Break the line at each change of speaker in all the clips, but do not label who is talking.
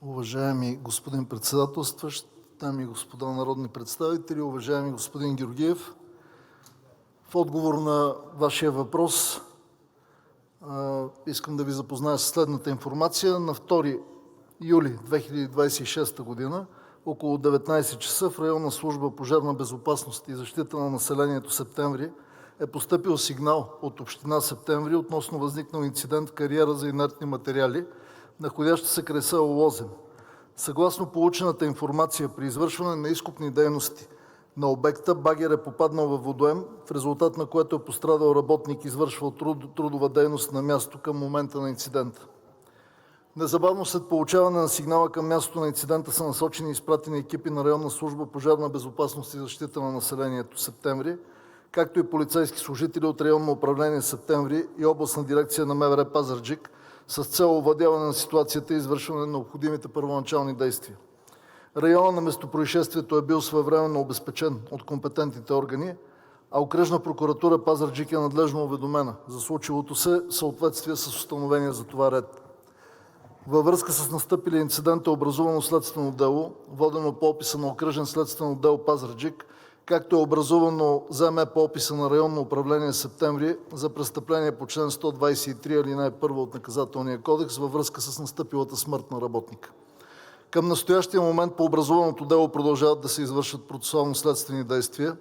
Уважаеми господин председателстващ, дами и господа народни представители, уважаеми господин Георгиев! В отговор на Вашия въпрос искам да Ви запозная със следната информация. На 2 юли 2026 г. около 19 часа в Районна служба „Пожарна безопасност и защита на населението“ – Септември, е постъпил сигнал от община Септември относно възникнал инцидент в кариера за инертни материали, находяща се край село Лозен. Съгласно получената информация, при извършване на изкопни дейности на обекта багер е попаднал във водоем, в резултат на което е пострадал работник, извършвал трудова дейност на място към момента на инцидента. Незабавно след получаване на сигнала към мястото на инцидента са насочени и изпратени екипи на Районна служба „Пожарна безопасност и защита на населението“ – Септември, както и полицейски служители от Районно управление – Септември, и Областна дирекция на МВР – Пазарджик, с цел овладяване на ситуацията и извършване на необходимите първоначални действия. Районът на местопроизшествието е бил своевременно обезпечен от компетентните органи, а Окръжна прокуратура – Пазарджик, е надлежно уведомена за случилото се в съответствие с установения за това ред. Във връзка с настъпилия инцидент е образувано следствено дело, водено по описа на Окръжен следствен отдел – Пазарджик, както е образувано ЗМ по описа на Районно управление – Септември, за престъпление по чл. 123, ал. 1 от Наказателния кодекс във връзка с настъпилата смърт на работника. Към настоящия момент по образуваното дело продължават да се извършват процесуално-следствени действия,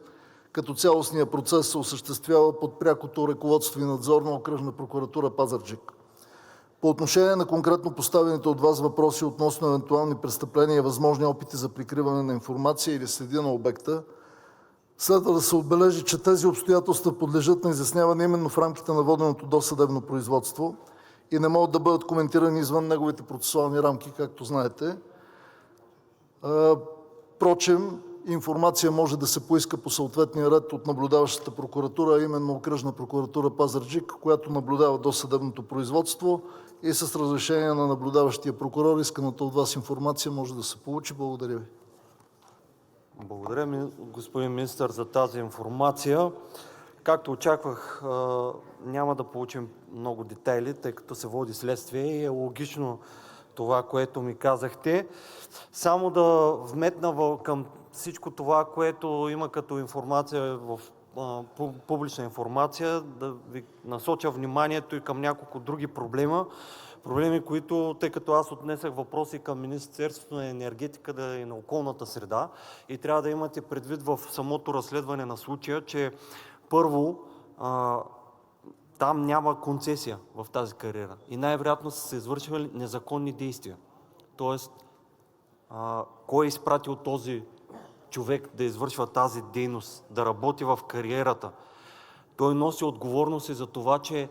като цялостният процес се осъществява под прякото ръководство и надзор на Окръжна прокуратура – Пазарджик. По отношение на конкретно поставените от Вас въпроси относно евентуални престъпления и възможни опити за прикриване на информация или следи на обекта, следва да се отбележи, че тези обстоятелства подлежат на изясняване именно в рамките на воденото досъдебно производство и не могат да бъдат коментирани извън неговите процесуални рамки, както знаете. Впрочем, информация може да се поиска по съответния ред от наблюдаващата прокуратура, а именно Окръжна прокуратура – Пазарджик, която наблюдава досъдебното производство, и с разрешение на наблюдаващия прокурор исканата от Вас информация може да се получи. Благодаря Ви.
Благодаря, господин министър, за тази информация. Както очаквах, няма да получим много детайли, тъй като се води следствие и е логично това, което ми казахте. Само да вметна към всичко това, което има като информация в публична информация, да ви насоча вниманието и към няколко други проблеми, които, тъй като аз отнесах въпроси към Министерството на енергетиката и на околната среда, и трябва да имате предвид в самото разследване на случая, че първо там няма концесия в тази кариера и най-вероятно са се извършвали незаконни действия. Тоест, кой е изпратил този човек да извършва тази дейност, да работи в кариерата? Той носи отговорност и за това, че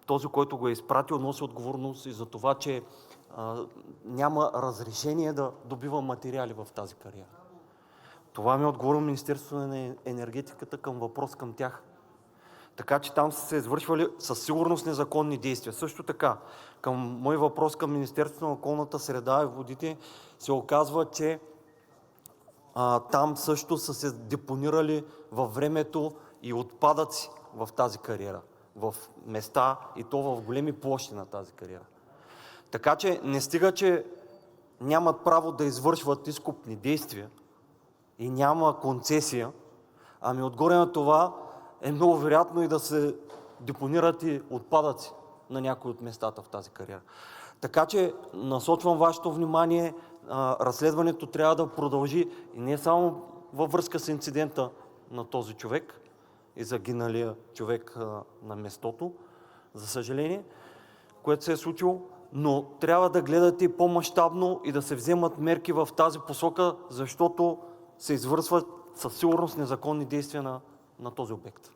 този, който го е изпратил, носи отговорност и за това, че няма разрешение да добива материали в тази кариера. Това ми е отговорно Министерството на енергетиката към въпрос към тях. Така че там са се извършвали със сигурност незаконни действия. Също така, към мой въпрос към Министерството на околната среда и водите се оказва, че там също са се депонирали във времето и отпадъци в тази кариера, в места, и то в големи площи на тази кариера. Така че не стига, че нямат право да извършват изкопни действия и няма концесия, ами отгоре на това е много вероятно и да се депонират и отпадъци на някои от местата в тази кариера. Така че насочвам вашето внимание, разследването трябва да продължи и не само във връзка с инцидента на този човек и загиналия човек на местото, за съжаление, което се е случило, но трябва да гледате и по-мащабно и да се вземат мерки в тази посока, защото се извършват със сигурност незаконни действия на този обект.